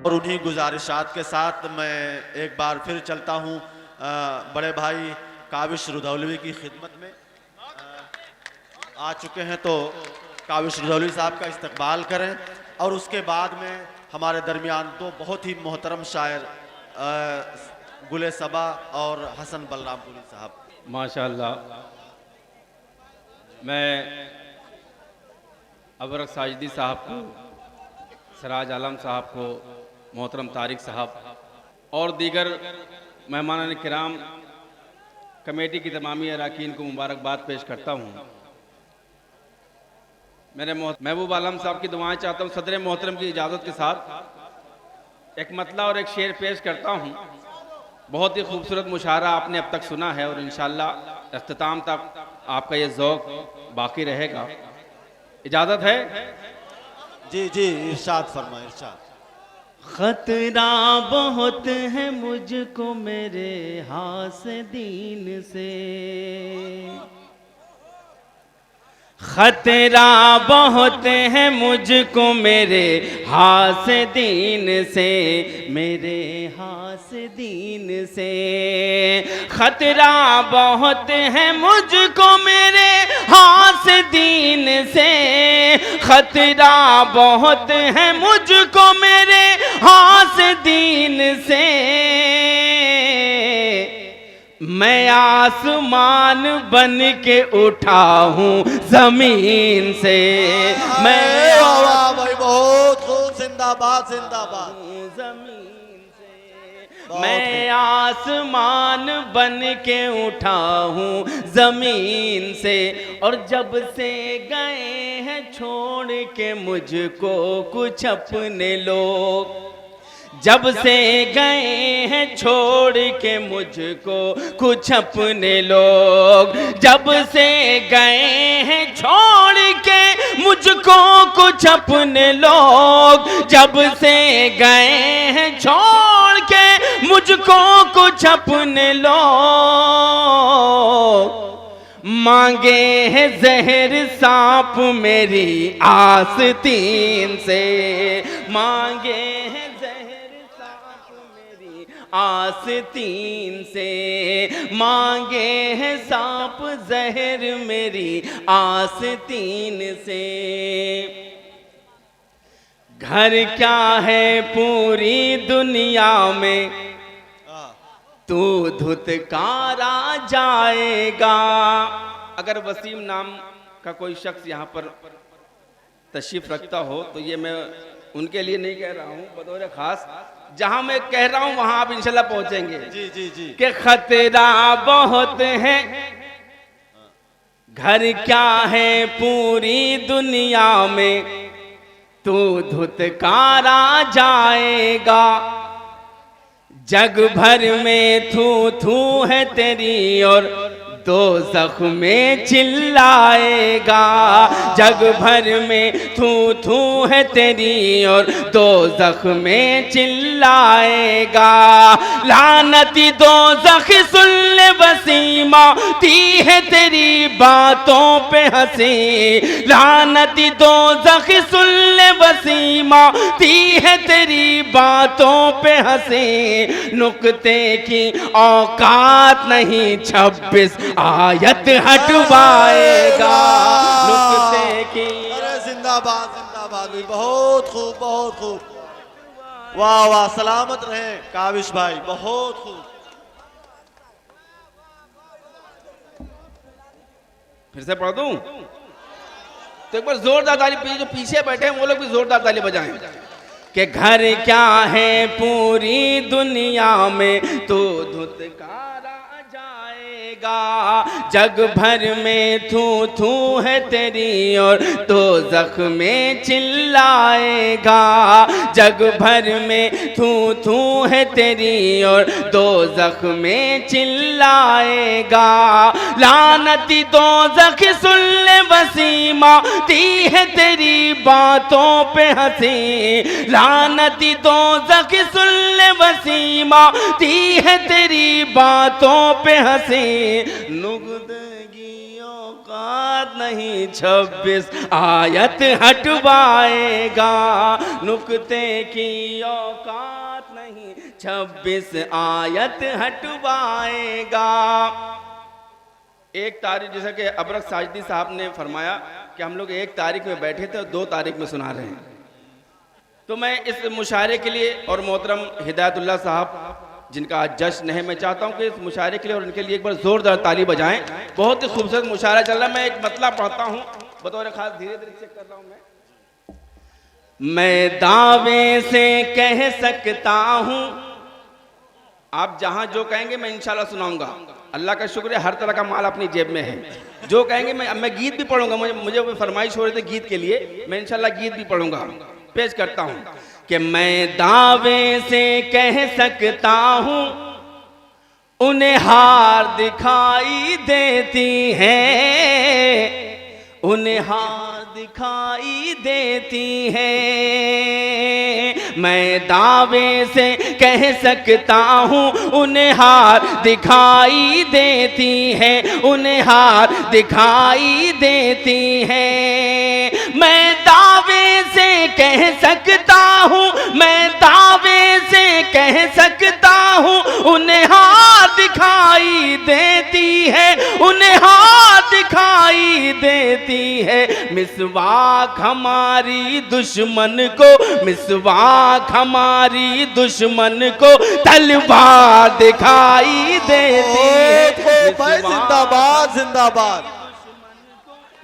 और उन्हीं गुजारिशात के साथ मैं एक बार फिर चलता हूँ बड़े भाई काविश रुधौलवी की खिदमत में। आ चुके हैं तो काविश रुधौलवी साहब का इस्तकबाल करें और उसके बाद में हमारे दरमियान दो बहुत ही मोहतरम शायर गुले सबा और हसन बलरामपुरी साहब। माशाअल्लाह। मैं अबरक साजिदी साहब को, सराज आलम साहब को, मोहतरम तारिक साहब और दीगर मेहमान किराम कमेटी की तमामी अरकान को मुबारकबाद पेश करता हूँ। मेरे महबूब आलम साहब की दुआएं चाहता हूँ। सदर मोहतरम की इजाज़त के साथ एक मतला और एक शेर पेश करता हूँ। बहुत ही खूबसूरत मुशायरा आपने अब तक सुना है और इंशाअल्लाह इख्तिताम तक आपका ये ज़ौक़ बाकी रहेगा। इजाज़त है? जी जी, इरशाद फरमाएं, इरशाद। खतरा बहुत है मुझको मेरे हासदीन से, खतरा बहुत है मुझको मेरे हासदीन से, मेरे हासदीन से। खतरा बहुत है मुझको मेरे हासदीन से, खतरा बहुत है मुझको मेरे हासदीन से। मैं आसमान बन के उठा हूँ जमीन से, मैं वाह भाई, बहुत खूब, जिंदाबाद जिंदाबाद। जमीन से मैं आसमान बन के उठा हूँ जमीन से। और जब से गए हैं छोड़ के मुझको कुछ अपने लोग, जब से गए हैं छोड़ के मुझको कुछ अपने लोग, जब से गए हैं छोड़ के मुझको कुछ अपने लोग, जब से गए हैं छोड़ के मुझको कुछ अपने लोग। मांगे है जहर सांप मेरी आस्तीन से, मांगे है आस्तीन से, मांगे हैं सांप जहर मेरी आस्तीन से। घर क्या है पूरी दुनिया में तू धुतकारा जाएगा। अगर वसीम नाम का कोई शख्स यहाँ पर तशरीफ रखता हो तो ये मैं उनके लिए नहीं कह रहा हूँ, बतौर खास जहां मैं कह रहा हूं वहां आप इंशाल्लाह पहुंचेंगे। जी जी जी। कि खतरा बहुत है, घर क्या है पूरी दुनिया में तू धुतकारा जाएगा। जग भर में थू थू है तेरी और दोज़ख में चिल्लाएगा। जग भर में थू थू है तेरी और दोज़ख में चिल्लाएगा। लानती दोज़ख सुन ले वसीमा ती है तेरी बातों पे हंसी। लानती दोज़ख सुन ले वसीमा ती है तेरी बातों पे हंसी। नुक्ते की औकात नहीं 26 आयत हटवाएगा। नुक्ते की। अरे जिंदाबाद जिंदाबाद, बहुत खूब बहुत खूब, वाह वाह, सलामत रहे काविश भाई, बहुत खूब। फिर से पढ़ दूं तो एक बार जोरदार ताली, जो पीछे बैठे हैं वो लोग भी जोरदार ताली बजाएं। कि घर क्या है पूरी दुनिया में तू धुतकारा जाएगा। जग भर में थू थू है तेरी और दोज़ख में चिल्लाएगा। जग भर में थू थू है तेरी और दोज़ख में चिल्लाएगा। लानती दोज़ख सुन ले वसीमा ती है तेरी बातों पे हंसी। लानती दोज़ख सुन ले वसीमा ती है तेरी बातों पे हंसी। नुक्ते की औकात औकात नहीं, 26 आयत हटवाएगा, नुक्ते की औकात नहीं, 26 आयत हटवाएगा। एक तारीख, जैसा कि अबरक साजदी साहब ने फरमाया कि हम लोग 1 तारीख में बैठे थे और 2 तारीख में सुना रहे हैं, तो मैं इस मुशायरे के लिए और मोहतरम हिदायतुल्लाह साहब जिनका आज जश्न है, मैं चाहता हूं कि इस मुशायरे के लिए और उनके लिए एक बार जोरदार ताली बजाएं। बहुत ही खूबसूरत मुशायरा चल रहा है। मैं एक मतला पढ़ता हूं बतौर खास, धीरे धीरे चेक कर रहा हूं। मैं दावे से कह सकता हूं, आप जहां जो कहेंगे मैं इंशाल्लाह सुनाऊंगा। अल्लाह का शुक्र है, हर तरह का माल अपनी जेब में है। जो कहेंगे मैं गीत भी पढ़ूंगा, मुझे फरमाइश हो रही थी गीत के लिए, मैं इंशाल्लाह गीत भी पढ़ूंगा। पेश करता हूं कि मैं दावे से कह सकता हूं, उन्हें हार दिखाई देती है, उन्हें हार दिखाई देती है। मैं दावे से कह सकता हूँ, उन्हें हार दिखाई देती है, उन्हें हार दिखाई देती है। मैं दावे से कह सकता हूँ, मैं दावे से कह सकता हूँ, उन्हें हार दिखाई देती है, उन्हें हार दिखाई देती है। मिसवाक हमारी दुश्मन को, मिसवाक हमारी दुश्मन को तलवार दिखाई देती है। भाई जिंदाबाद जिंदाबाद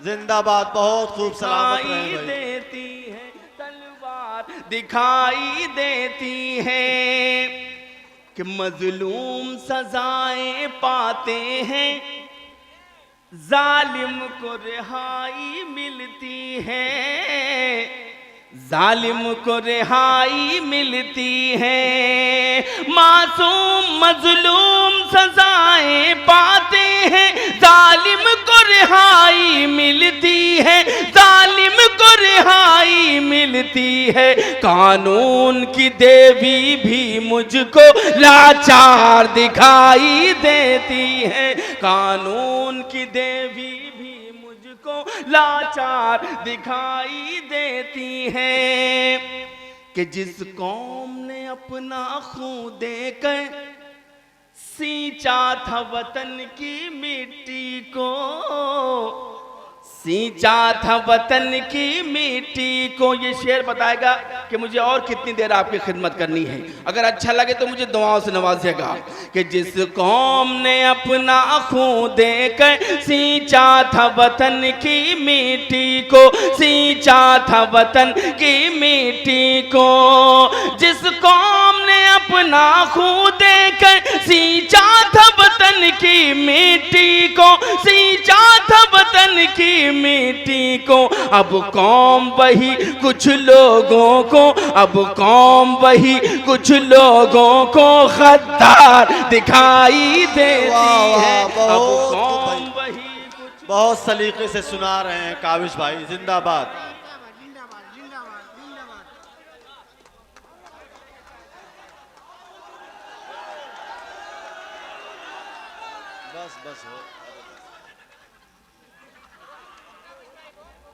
जिंदाबाद, बहुत खूब सलामत रहे भाई। देती है, तलवार दिखाई देती है कि मजलूम सजाएं पाते हैं, जालिम को रिहाई मिलती है, जालिम को रिहाई मिलती है। मासूम मजलूम सजाएं पाते हैं, जालिम को रिहाई मिलती है, जालिम को रिहाई मिलती है। कानून की देवी भी मुझको लाचार दिखाई देती है, कानून की देवी भी मुझको लाचार दिखाई देती है। कि जिस कौम ने अपना खून देकर सींचा था वतन की मिट्टी को, सींचा था वतन की मिट्टी को। ये शेर बताएगा कि मुझे और कितनी देर आपकी खिदमत करनी है। अगर अच्छा लगे तो मुझे दुआओं से नवाजिएगा। कि जिस कौम ने अपना खून देकर सींचा था वतन की मिट्टी को, सींचा था वतन की मिट्टी को, जिस कौम ने अपना खून देकर सींचा था वतन की मिट्टी को, सींचा था वतन की मिट्टी को। अब कौम वही कुछ लोगों को, अब कौम वही कुछ लोगों को गद्दार दिखाई देती है। अब कौम वही कुछ, बहुत सलीके से सुना रहे हैं काविश भाई, जिंदाबाद। बस बस हो।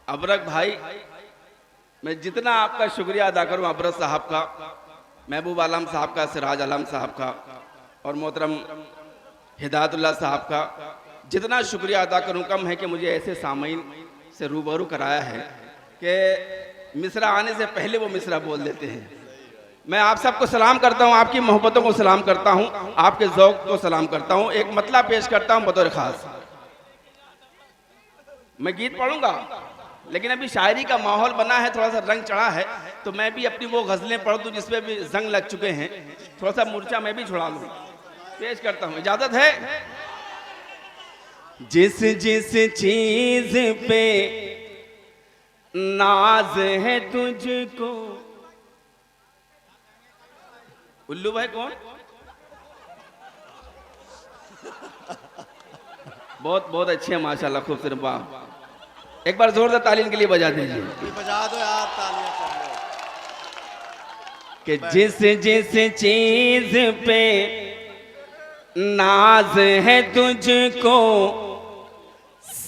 अबरक भाई, मैं जितना आपका शुक्रिया अदा करूं, अबरक साहब का, महबूब आलम साहब का, सिराज आलम साहब का और मोहतरम हिदायतुल्लाह साहब का, जितना शुक्रिया अदा करूं कम है कि मुझे ऐसे सामीन से रूबरू कराया है कि मिसरा आने से पहले वो मिसरा बोल देते हैं। मैं आप सबको सलाम करता हूं, आपकी मोहब्बतों को सलाम करता हूं, आपके ज़ौक़ को सलाम करता हूं। एक मतला पेश करता हूं बतौर ख़ास। मैं गीत पढ़ूंगा लेकिन अभी शायरी का माहौल बना है, थोड़ा सा रंग चढ़ा है, तो मैं भी अपनी वो गज़लें पढ़ दूं जिसमें भी जंग लग चुके हैं, थोड़ा सा मूर्छा मैं भी छुड़ा लूं। पेश करता हूं, इजाजत है। जिस जिस चीज पे नाज है तुझको, उल्लू भाई कौन? बहुत बहुत अच्छे हैं माशाल्लाह, खूबसूरत। वाह, एक बार जोरदार ताली इनके लिए बजा दीजिए। बजा दो यार, तालियां कर लो। कि जिस जिस चीज पे नाज है तुझको,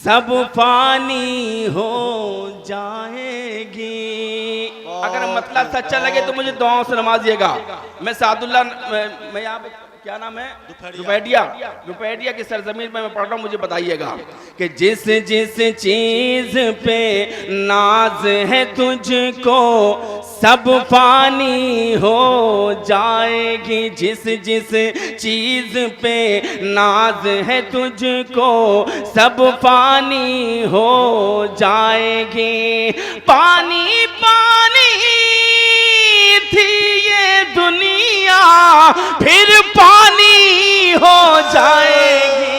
सब फानी हो जाएगी। अगर मतलब सच्चा लगे तो मुझे दुआओं से नवाजिएगा। मैं सादुल्ला, मैं यहाँ पे क्या नाम है, रुपैडिया की सरजमीन में मैं पढ़ रहा हूँ, मुझे बताइएगा कि जिस जिस चीज पे नाज है तुझको सब फानी हो जाएगी। जिस जिस चीज पे नाज है तुझको सब फानी हो जाएगी। पानी पानी थी ये दुनिया फिर पानी हो जाएगी।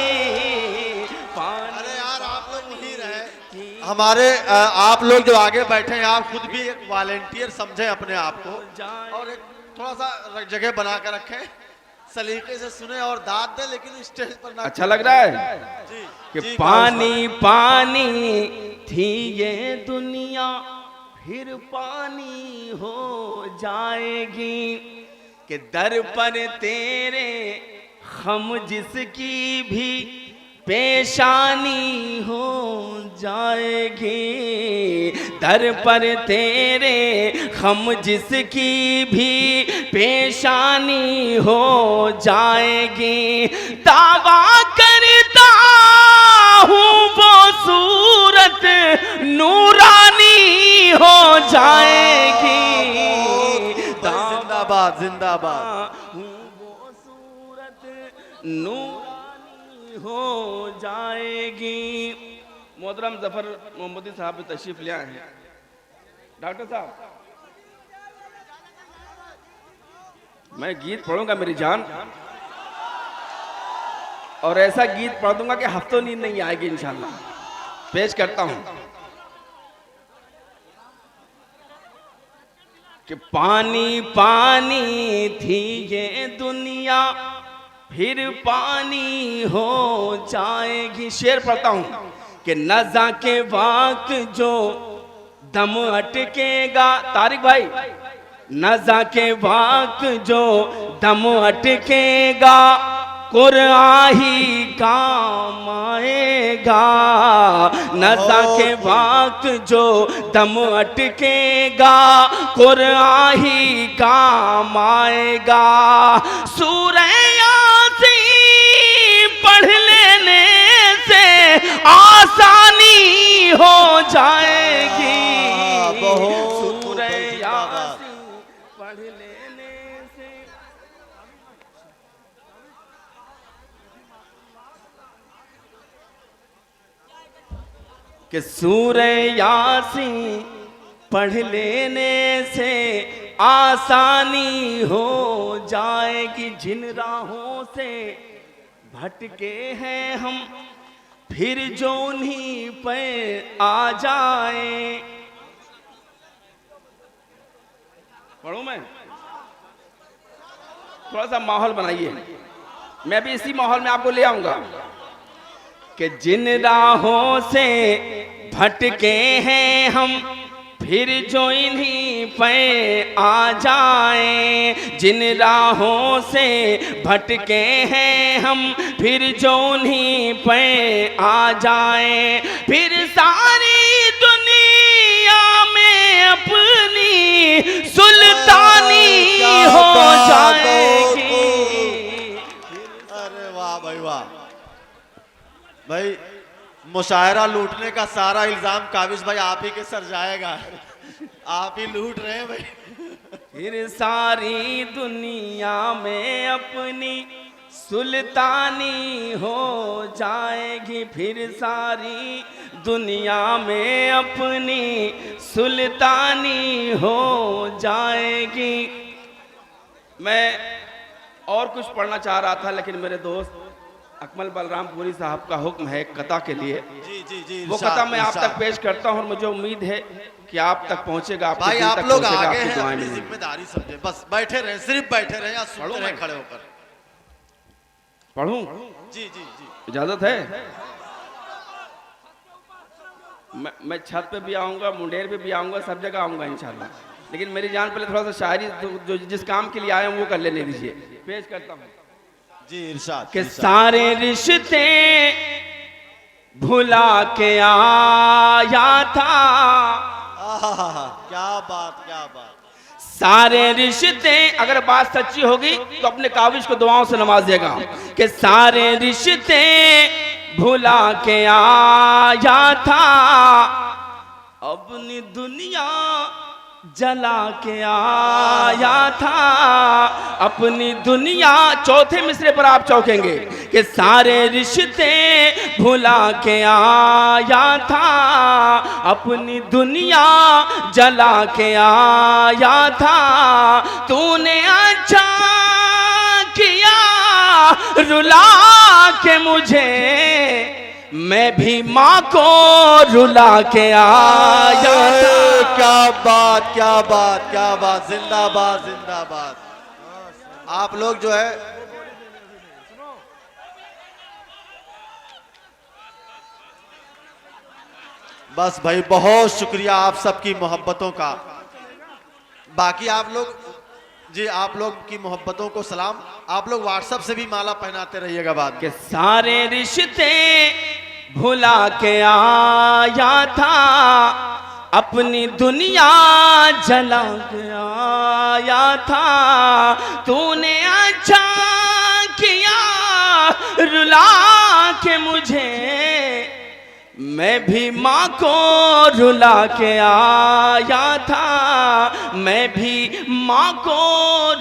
अरे यार आप लोग वहीं रहे, हमारे आप लोग जो आगे बैठे हैं आप खुद भी एक वॉलेंटियर समझें अपने आप को, और एक थोड़ा सा जगह बना कर रखें, सलीके से सुने और दाद दे, लेकिन स्टेज पर ना। अच्छा लग रहा है जी, कि जी, पानी पानी थी ये दुनिया फिर पानी हो जाएगी। कि दर पर तेरे हम जिसकी भी पेशानी हो जाएगी। दर पर तेरे हम जिसकी भी पेशानी हो जाएगी। दावा करता हूँ वो सूरत नूरानी हो जाएगी। जिंदाबाद जिंदाबाद। वो सूरत नूरानी हो जाएगी। मोहतरम जफर मोहम्मदी साहब भी तशरीफ ले आए हैं। डॉक्टर साहब, मैं गीत पढ़ूंगा मेरी जान, और ऐसा गीत पढ़ दूंगा कि हफ्तों नींद नहीं आएगी इंशाल्लाह। पेश करता हूं कि पानी पानी थी ये दुनिया फिर पानी हो जाएगी। शेर पढ़ता हूं कि नज़ा के वक्त जो दम अटकेगा, तारिक भाई, नज़ा के वक्त जो दम अटकेगा कुरान ही काम आएगा। नज़ा के वक्त जो दम अटकेगा कुरान ही काम आएगा। सूरह यासीन पढ़ लेने से आसानी हो जाएगी। सूरह यासीन पढ़ लेने से कि सूरह यासीन पढ़ लेने से आसानी हो जाएगी। जिन राहों से भटके हैं हम फिर जो उन्हीं पे आ जाए। पढ़ूं मैं? थोड़ा सा माहौल बनाइए, मैं भी इसी माहौल में आपको ले आऊंगा कि जिन राहों से भटके हैं हम फिर जो इन्हीं पे आ जाएं। जिन राहों से भटके हैं हम फिर जो उन्हीं पे आ जाएं। फिर सारी दुनिया में अपनी सुल्तानी हो जाएगी। अरे वाह भाई वाह भाई, मुशायरा लूटने का सारा इल्जाम काबिज भाई आप ही के सर जाएगा। आप ही लूट रहे हैं भाई। फिर सारी दुनिया में अपनी सुल्तानी हो जाएगी। फिर सारी दुनिया में अपनी सुल्तानी हो जाएगी। मैं और कुछ पढ़ना चाह रहा था, लेकिन मेरे दोस्त अकमल बलरामपुरी साहब का हुक्म है कता के लिए। जी जी जी, वो कता मैं आप तक पेश करता हूँ और मुझे उम्मीद है कि आप तक पहुँचेगा। भाई आप लोग आगे हैं, अपनी जिम्मेदारी समझे, बस बैठे रहे, सिर्फ बैठे रहे या सुनते रहे खड़े होकर। पढ़ूं? जी जी जी, इजाजत है? मैं छत पे भी आऊंगा, मुंडेर पे भी आऊंगा, सब जगह आऊंगा इंशाल्लाह। लेकिन मेरी जान पहले थोड़ा सा शायरी जो जिस काम के लिए आए हैं वो कर लेने दीजिए। पेश करता हूँ जी इरशाद। कि सारे रिश्ते भुला के आया था। क्या बात, क्या बात। सारे रिश्ते, अगर बात सच्ची होगी तो अपने काबिज को दुआओं से नवाजिएगा कि सारे रिश्ते भुला के आया था, अपनी दुनिया जला के आया था, अपनी दुनिया। चौथे मिसरे पर आप चौंकेंगे कि सारे रिश्ते भुला के आया था, अपनी दुनिया जला के आया था। तूने अच्छा किया रुला के मुझे, मैं भी माँ को रुला के आया था। क्या बात, क्या बात, क्या बात। जिंदाबाद, जिंदाबाद। आप लोग जो है बस भाई, बहुत शुक्रिया आप सबकी मोहब्बतों का। बाकी आप लोग जी, आप लोग की मोहब्बतों को सलाम। आप लोग व्हाट्सएप से भी माला पहनाते रहिएगा बाद के सारे रिश्ते भुला के आया था, अपनी दुनिया जला के आया था। तूने अच्छा किया रुला के मुझे, मैं भी माँ को रुला के आया था, मैं भी माँ को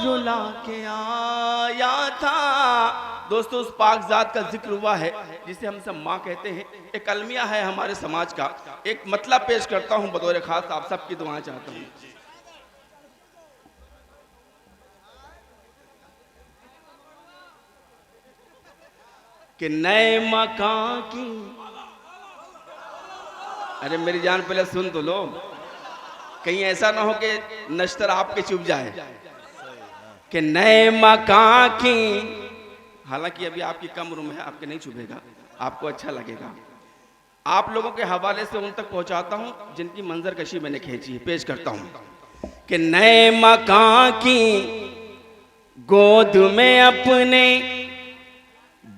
रुला के आया था। दोस्तों, उस पाक जात का जिक्र हुआ है जिसे हम सब माँ कहते हैं। एक अलमिया है हमारे समाज का। एक मतलब पेश करता हूँ बतौर खास, आप सबकी दुआएं चाहता हूँ। कि नए मकान की, अरे मेरी जान पहले सुन तो लो, कहीं ऐसा ना हो कि नश्तर आपके चुभ जाए। कि नए मकान की, हालांकि अभी आपकी कम उम्र है, आपके नहीं चुभेगा, आपको अच्छा लगेगा। आप लोगों के हवाले से उन तक पहुंचाता हूं जिनकी मंजर कशी मैंने खींची है, पेश करता हूं। कि नए मकान की गोद में अपने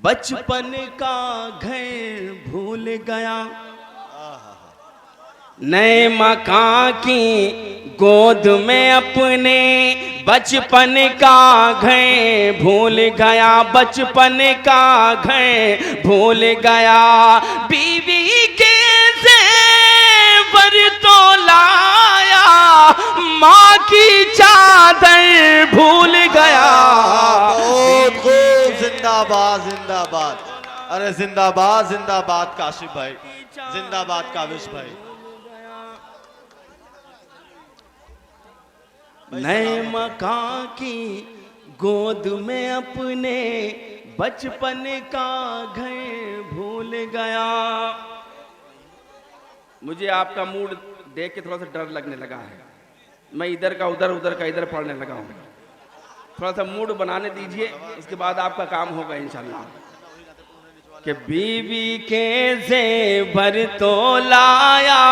बचपन का घर भूल गया, नए मकान की गोद में अपने बचपन का घर भूल गया, बचपन का घर भूल गया। बीवी के ज़ेवर तो लाया, माँ की चादर भूल गया। बहुत खूब, जिंदाबाद, जिंदाबाद। अरे जिंदाबाद, जिंदाबाद काशिफ भाई, जिंदाबाद काविश भाई। नए मकान की गोद में अपने बचपन का घर भूल गया। मुझे आपका मूड देख के थोड़ा सा डर लगने लगा है। मैं इधर का उधर, उधर का इधर पढ़ने लगा हूँ। थोड़ा सा मूड बनाने दीजिए, उसके बाद आपका काम होगा इंशाल्लाह। कि बीवी के ज़ेवर तो लाया,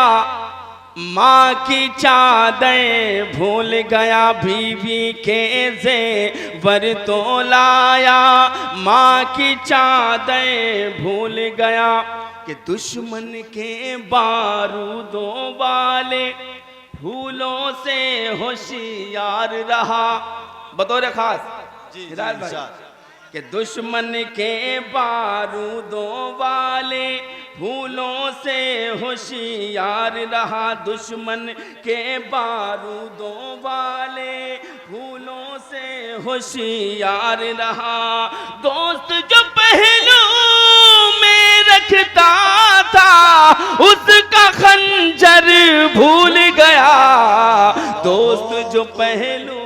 माँ की चादर भूल गया। बीवी के ज़ेवर तो लाया, माँ की चादर भूल गया। कि दुश्मन के बारूदों वाले फूलों से होशियार रहा। बतौर खास हिदायत भाई, कि दुश्मन के बारूदों वाले फूलों से होशियार रहा, दुश्मन के बारूदों वाले फूलों से होशियार रहा। दोस्त जो पहलू में रखता था, उसका खंजर भूल गया। दोस्त जो पहलू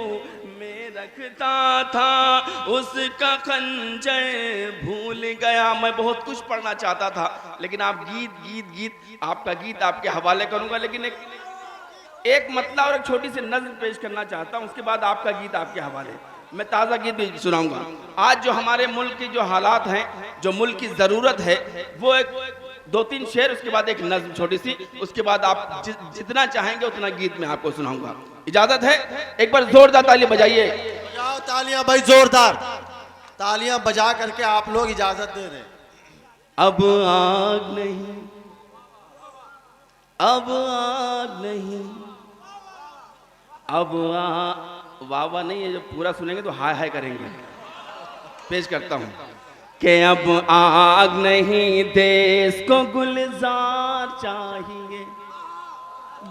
रखता था, उसका खंजर भूल गया। मैं बहुत कुछ पढ़ना चाहता था, लेकिन आप गीत आपका गीत आपके हवाले करूंगा, लेकिन एक मतलब और एक छोटी सी नज़्म पेश करना चाहता हूं, उसके बाद आपका गीत आपके हवाले। मैं ताज़ा गीत भी सुनाऊंगा। आज जो हमारे मुल्क की जो हालात हैं, जो मुल्क की ज़रूरत है, वो एक 2-3 शेर, उसके बाद एक नज़्म छोटी सी, उसके बाद आप जितना चाहेंगे उतना गीत मैं आपको सुनाऊंगा। इजाजत है? एक बार जोरदार ताली बजाइए। तालियां भाई, जोरदार तालियां बजा करके आप लोग इजाजत दे रहे हैं। अब आग नहीं, अब आग नहीं, अब वाह वाह नहीं है, जब पूरा सुनेंगे तो हाय हाय करेंगे। पेश करता हूं कि अब आग नहीं, देश को गुलजार चाहिए,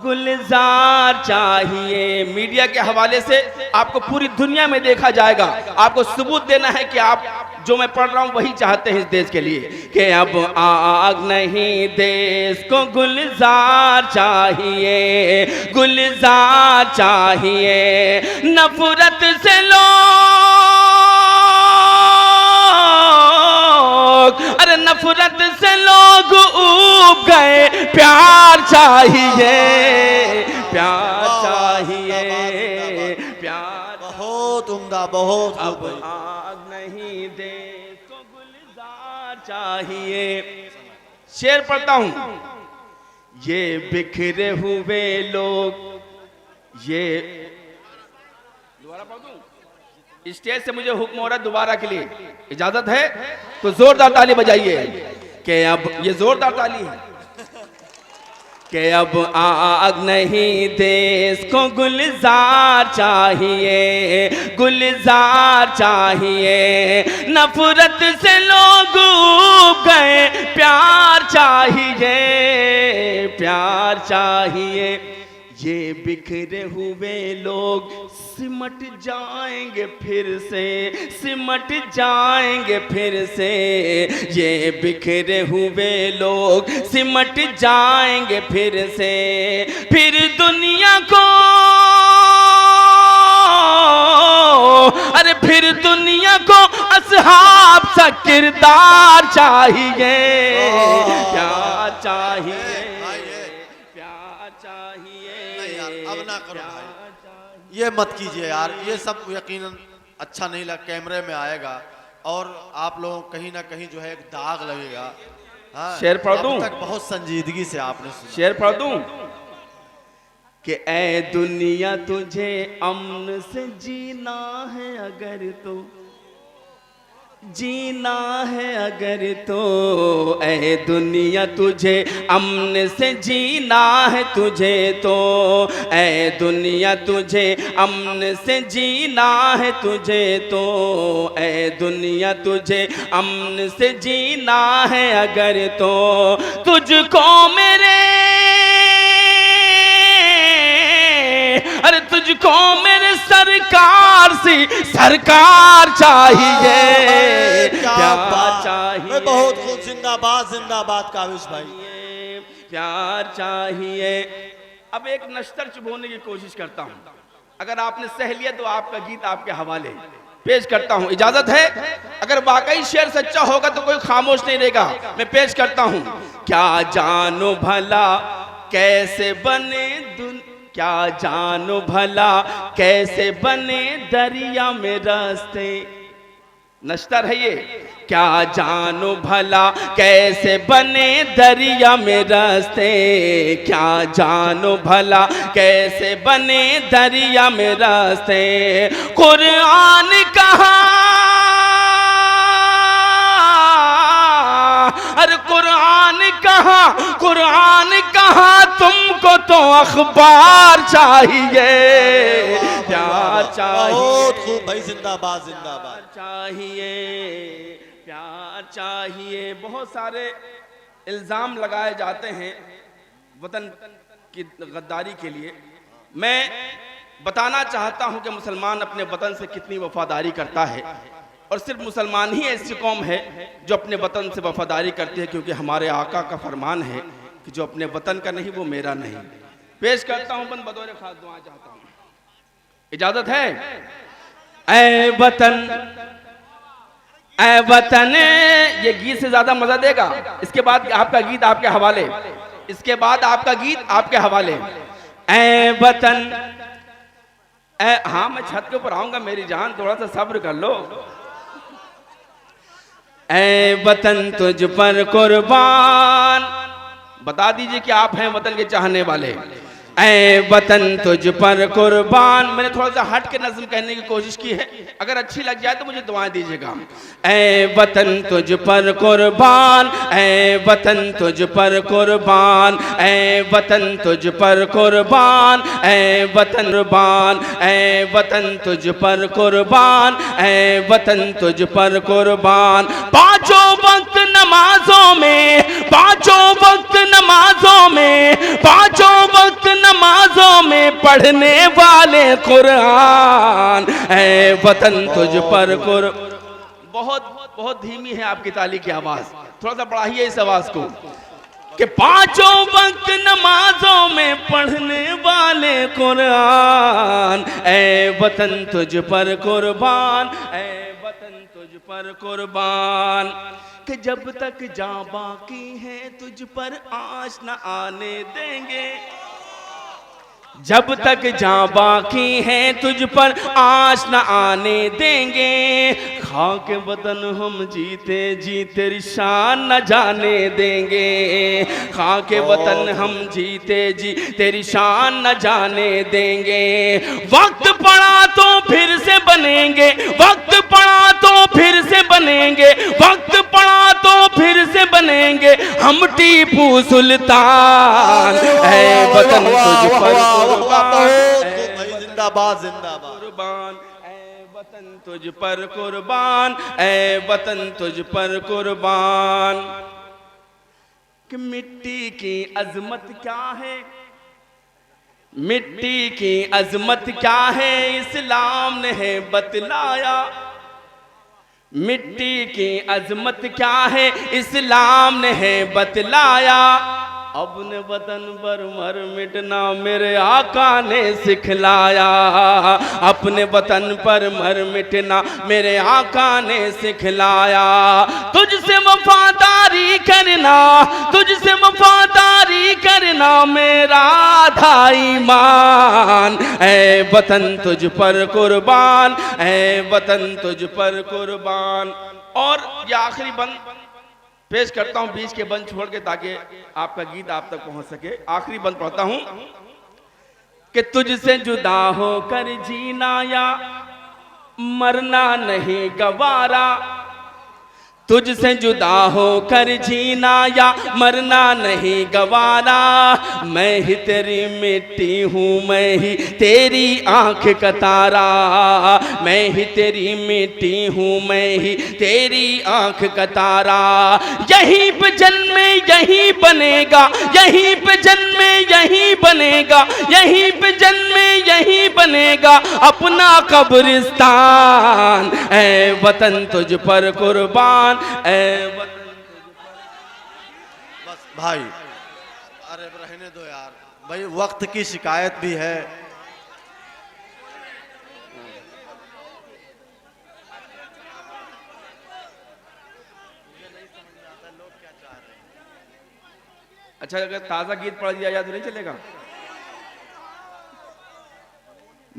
गुलजार चाहिए। मीडिया के हवाले से आपको पूरी दुनिया में देखा जाएगा, आपको सबूत देना है कि आप जो मैं पढ़ रहा हूं वही चाहते हैं इस देश के लिए कि अब आग नहीं, देश को गुलजार चाहिए, गुलजार चाहिए। नफरत से लोग, अरे नफरत से लोग उब गए, प्यार चाहिए, प्यार चाहिए, प्यार। बहुत उम्दा, बहुत अब खूब भाई। आग नहीं, देश को गुलजार चाहिए। शेर पढ़ता हूं, ये बिखरे हुए लोग, ये दोबारा पढ़ दूं? स्टेज से मुझे हुक्म हो रहा है दोबारा के लिए, इजाजत है तो जोरदार ताली बजाइए कि अब ये जोरदार ताली है कि अब आग नहीं, देश को गुलजार चाहिए, गुलजार चाहिए। नफरत से लोग उब गए, प्यार चाहिए, प्यार चाहिए। ये बिखरे हुए लोग सिमट जाएंगे फिर से, सिमट जाएंगे फिर से। ये बिखरे हुए लोग सिमट जाएंगे फिर से, फिर दुनिया को, अरे फिर दुनिया को असहाब सा किरदार चाहिए, प्यार चाहिए, प्यार चाहिए। नहीं यार, अब ना करो भाई, ये मत कीजिए यार, ये सब यकीनन अच्छा नहीं लग, कैमरे में आएगा और आप लोगों कहीं ना कहीं जो है एक दाग लगेगा। हाँ, शेर पढ़ दूं? अब तक बहुत संजीदगी से आपने सुना। शेर पढ़ दूं कि ए दुनिया तुझे अमन से जीना है अगर तो, जीना है अगर तो, ऐ दुनिया तुझे अमन से जीना है तुझे तो, ऐ दुनिया तुझे अमन से जीना है तुझे तो, ऐ दुनिया तुझे अमन से जीना है अगर तो, तुझको मेरे, अरे तुझको मेरे सरकार सी सरकार चाहिए, प्यार चाहिए। बहुत खूब, जिंदाबाद जिंदाबाद काविश भाई, प्यार चाहिए। अब एक नश्तर चुभोने की कोशिश करता हूं, अगर आपने सह लिया तो आपका गीत आपके हवाले पेश करता हूं, इजाजत है? अगर वाकई शेर सच्चा होगा तो कोई खामोश नहीं रहेगा, मैं पेश करता हूं। क्या जानो भला कैसे बने क्या जानो भला कैसे बने दरिया में रास्ते, नश्तर है ये। क्या जानो भला कैसे बने दरिया में रास्ते, क्या जानो भला कैसे बने दरिया में रास्ते। कुरान कहा, अरे कुरान कहा, कुरान कहा तुमको तो अखबार चाहिए, प्यार चाहिए। बहुत खूब भाई, जिंदाबाद जिंदाबाद चाहिए, प्यार चाहिए। बहुत सारे इल्ज़ाम लगाए जाते हैं वतन की गद्दारी के लिए। मैं बताना चाहता हूं कि मुसलमान अपने वतन से कितनी वफादारी करता है, और सिर्फ मुसलमान ही ऐसी कौम है जो अपने वतन से वफादारी करती है, क्योंकि हमारे आका का फरमान है कि जो अपने वतन का नहीं वो मेरा नहीं। पेश करता हूं, बंद बदौर खास दुआ चाहता हूं, इजाजत है? ऐ वतन, ऐ वतन, ये गीत से ज्यादा मजा देगा। इसके बाद आपका गीत आपके हवाले, इसके बाद आपका गीत आपके हवाले। ऐ वतन, ऐ, हाँ मैं छत के ऊपर आऊंगा मेरी जान, थोड़ा सा सब्र कर लो। ऐ वतन तुझ पर कुर्बान, बता दीजिए कि आप हैं वतन के चाहने वाले। ऐ वतन तुझ पर कुर्बान। मैंने थोड़ा सा हट के नज़्म कहने की कोशिश की है, अगर अच्छी लग जाए तो मुझे दुआएं दीजिएगा। ऐ वतन तुझ पर कुर्बान, ऐ वतन तुझ पर कुर्बान, ऐ वतन तुझ पर कुर्बान, ऐ वतन कुर्बान, ऐ वतन तुझ पर कुर्बान, ऐ वतन तुझ पर कुर्बान। पांचों वक्त नमाजों में, पांचों वक्त नमाजों में, पांचों वक्त नमाजों में पढ़ने वाले कुरान, ऐ वतन तुझ पर बहुत बहुत धीमी है आपकी ताली की आवाज, थोड़ा सा बढ़ाइए इस आवाज को। कि पांचों वक्त नमाजों में पढ़ने वाले कुरान, ऐ वतन तुझ पर कुर्बान, ऐ वतन तुझ पर कुर्बान। कि जब तक जान बाकी है तुझ पर आँच न आने देंगे, जब तक जान बाकी है तुझ पर आँच न आने देंगे। खाक वतन हम जीते जी तेरी शान न जाने देंगे, खाक वतन हम जीते जी तेरी शान न जाने देंगे। वक्त पड़ा तो फिर से बनेंगे, वक्त पड़ा तो फिर से बनेंगे, वक्त पड़ा तो फिर से बनेंगे हम टीपू सुल्तान, ऐ वतन तुझ पर जिंदाबाद जिंदाबाद कुर्बान, ऐ वतन तुझ पर कुर्बान, ऐ वतन तुझ पर कुर्बान। कि मिट्टी की अजमत क्या है, मिट्टी की अजमत क्या है इस्लाम ने है बतलाया। मिट्टी की अजमत क्या है इस्लाम ने है बतलाया। अपने वतन पर मर मिटना मेरे आका ने सिखलाया, अपने वतन पर मर मिटना मेरे आका ने सिखलाया। तुझसे वफादारी करना, तुझसे वफादारी करना मेरा आधा ईमान, ऐ वतन तुझ पर कुर्बान, ऐ वतन तुझ पर कुर्बान। और ये आखिरी बंद पेश करता हूं बीच के बंद छोड़ के, ताकि आपका गीत आप तक पहुंच सके। आखिरी बंद पढ़ता हूं कि तुझसे जुदा होकर जीना या मरना नहीं गवारा, तुझसे जुदा होकर जीना या मरना नहीं गवारा। मैं ही तेरी मिट्टी हूँ, मैं ही तेरी आँख का तारा, मैं ही तेरी मिट्टी हूँ, मैं ही तेरी आँख का तारा। यहीं पे जन्मे यहीं बनेगा, यहीं पे जन्मे यहीं बनेगा, यहीं पे जन्मे यहीं बनेगा अपना कब्रिस्तान, ऐ वतन तुझ पर कुर्बान, बस भाई, अरे रहने दो यार भाई, वक्त की शिकायत भी है। अच्छा, अगर ताजा गीत पढ़ दिया जाए तो नहीं चलेगा।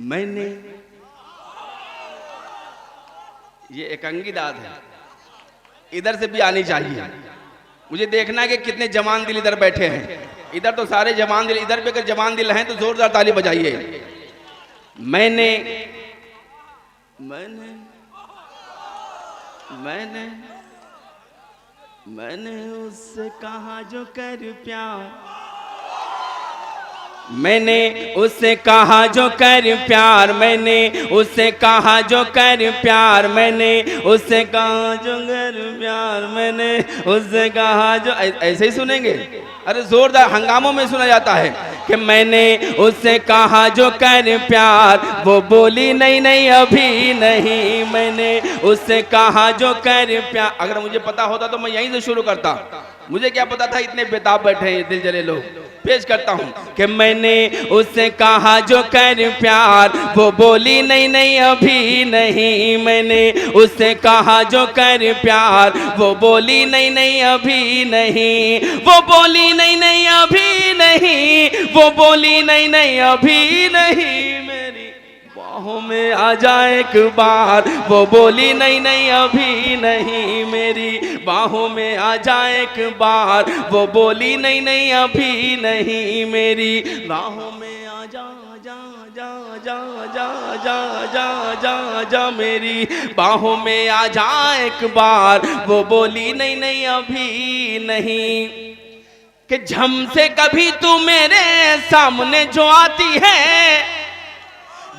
मैंने ये एकांगी दाद है, इधर से भी आनी चाहिए। मुझे देखना है कि कितने जवान दिल इधर बैठे हैं। इधर तो सारे जवान दिल, इधर भी अगर जवान दिल हैं तो जोरदार ताली बजाइए। मैंने मैंने मैंने मैंने उससे कहा जो कर प्यार, मैंने उससे कहा जो कर प्यार, मैंने उससे कहा जो कर प्यार, मैंने उससे कहा जो कर प्यार, मैंने उससे कहा जो, ऐसे ही सुनेंगे। अरे जोरदार हंगामों में सुना जाता है कि मैंने उससे कहा जो कर प्यार, वो बोली नहीं नहीं अभी नहीं, मैंने उससे कहा जो कर प्यार। अगर मुझे पता होता तो मैं यहीं से शुरू करता, मुझे क्या पता था इतने बेताब बैठे हैं दिल जले लोग। पेश करता हूं कि मैंने उससे कहा जो कर प्यार, वो बोली नहीं नहीं अभी नहीं, मैंने उससे कहा जो कर प्यार, वो बोली नहीं नहीं अभी नहीं, वो बोली नहीं नहीं अभी नहीं, वो बोली नहीं नहीं अभी नहीं। मेरी बाहों में आ जा एक बार। वो बोली नहीं नहीं अभी नहीं मेरी, बाहों में आ जा एक बार। वो बोली नहीं नहीं अभी नहीं मेरी, बाहों में आ जा जा जा जा जा जा जा जा जा मेरी, बाहों में आ जा एक बार। वो बोली नहीं नहीं अभी नहीं। कि झम से कभी तू मेरे सामने जो आती है,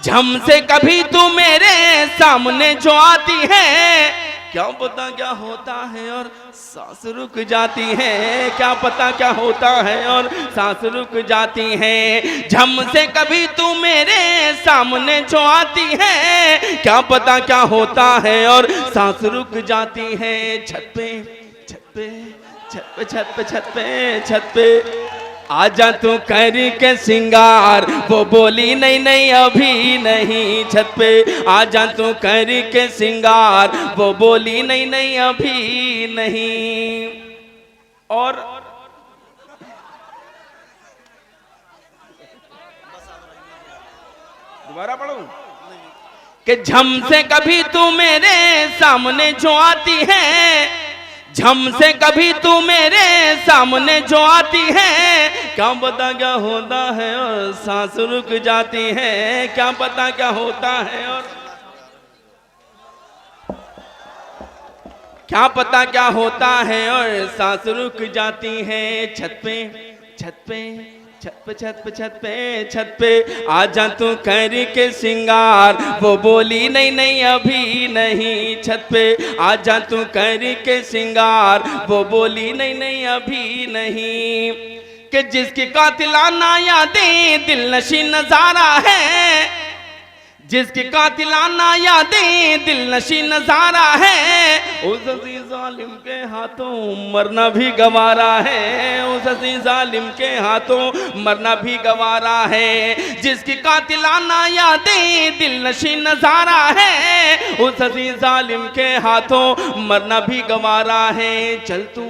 झम से कभी तू मेरे सामने जो आती है, क्या पता क्या होता है और सांस रुक जाती है, क्या पता क्या होता है और सांस रुक जाती है। झम से कभी तू मेरे सामने जो आती है, क्या पता क्या होता है और सांस रुक जाती है। छत पे छत पे छत पे छत पे छत पे छत पे आजा तू कर के सिंगार। वो बोली नहीं नहीं अभी नहीं, छत पे आजा तू कर के सिंगार। वो बोली नहीं नहीं अभी नहीं। और दोबारा पढ़ूं कि झम से कभी तू मेरे सामने जो आती है, झम से कभी तू मेरे सामने जो आती है, क्या पता क्या होता है और सांस रुक जाती है, क्या पता क्या होता है और क्या पता क्या होता है और सांस रुक जाती है। छत पे छत पे छत पे छत पे छत पे छत पे आजा तू कर के सिंगार। वो बोली नहीं नहीं अभी नहीं, छत पे आजा तू कर के सिंगार। वो बोली नहीं नहीं अभी नहीं। कि जिसकी कातिलाना यादें दिल नशी नजारा है, जिसकी कातिलाना यादें दिल नशी नजारा है, उस अजीज जालिम के हाथों मरना भी गवारा है, उस अजीज जालिम के हाथों मरना भी गवारा है। जिसकी कातिलाना यादें दिल नशी नजारा है, उस अजीज जालिम के हाथों मरना भी गवारा है। चल तू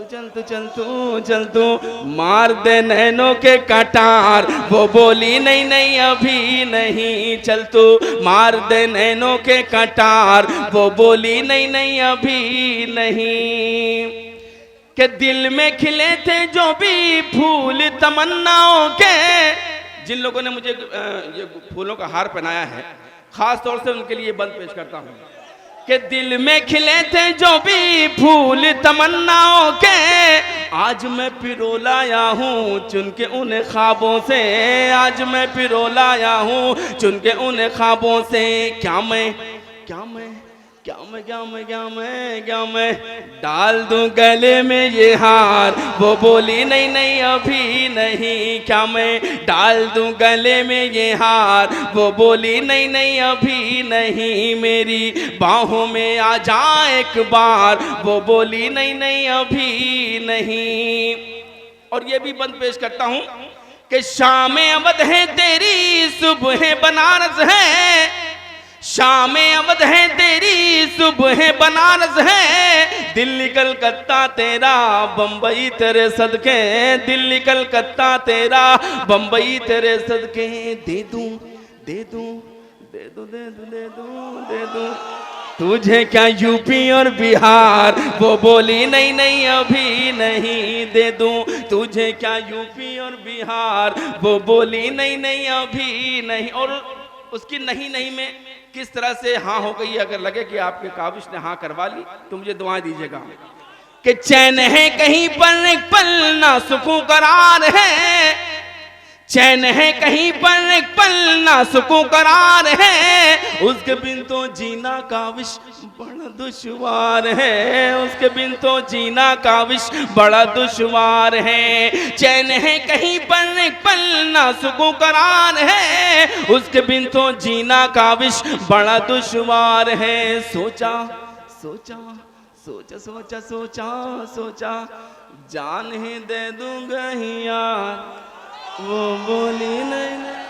चल तू चल तू चल तू मार दे नैनों के कटार। वो बोली नहीं नहीं अभी नहीं, चल तू मार दे नैनों के कटार। वो बोली नहीं नहीं अभी नहीं। कि दिल में खिले थे जो भी फूल तमन्नाओं के, जिन लोगों ने मुझे ये फूलों का हार पहनाया है, खास तौर से उनके लिए बंद पेश करता हूँ। कि दिल में खिले थे जो भी फूल तमन्नाओं के, आज मैं पिरो लाया हूँ चुन के उन ख्वाबों से, आज मैं पिरो लाया हूँ चुन के उन ख्वाबों से। क्या मैं क्या मैं क्या मैं क्या मैं क्या मैं क्या मैं डाल दूं गले में ये हार। वो बोली नहीं नहीं अभी नहीं, क्या मैं डाल दूं गले में ये हार। वो बोली नहीं नहीं अभी नहीं मेरी, बाहों में आ जा एक बार। वो बोली नहीं नहीं अभी नहीं। और ये भी बंद पेश करता हूं कि शाम अवध है तेरी सुबह बनारस है, शाम अवध है तेरी सुबह बनारस है। दिल्ली कलकत्ता तेरा बम्बई तेरे सदके, दिल्ली कलकत्ता तेरा बम्बई तेरे सदके। दे दूं दे दूं दे दूं दे दूं दे दूं दे दूं तुझे क्या यूपी और बिहार। वो बोली नहीं नहीं अभी नहीं, दे दूं तुझे क्या यूपी और बिहार। वो बोली नहीं नहीं अभी नहीं। और उसकी नहीं नहीं में किस तरह से हाँ हो गई। अगर लगे कि आपके काबिश ने हाँ करवा ली तो मुझे दुआएं दीजिएगा। कि चैन है कहीं पर एक पल ना सुकून करार है, चैन है कहीं पर एक पल ना सुकून करार है। उसके बिन तो जीना काविश बड़ा दुश्वार है, उसके बिन तो जीना काविश बड़ा दुश्वार है। चैन है कहीं पर एक पल ना सुकून करार है, उसके बिन तो जीना काविश बड़ा दुश्वार है। सोचा सोचा सोचा सोचा सोचा सोचा जान ही दे दूंगा यार। वो बोली नहीं नहीं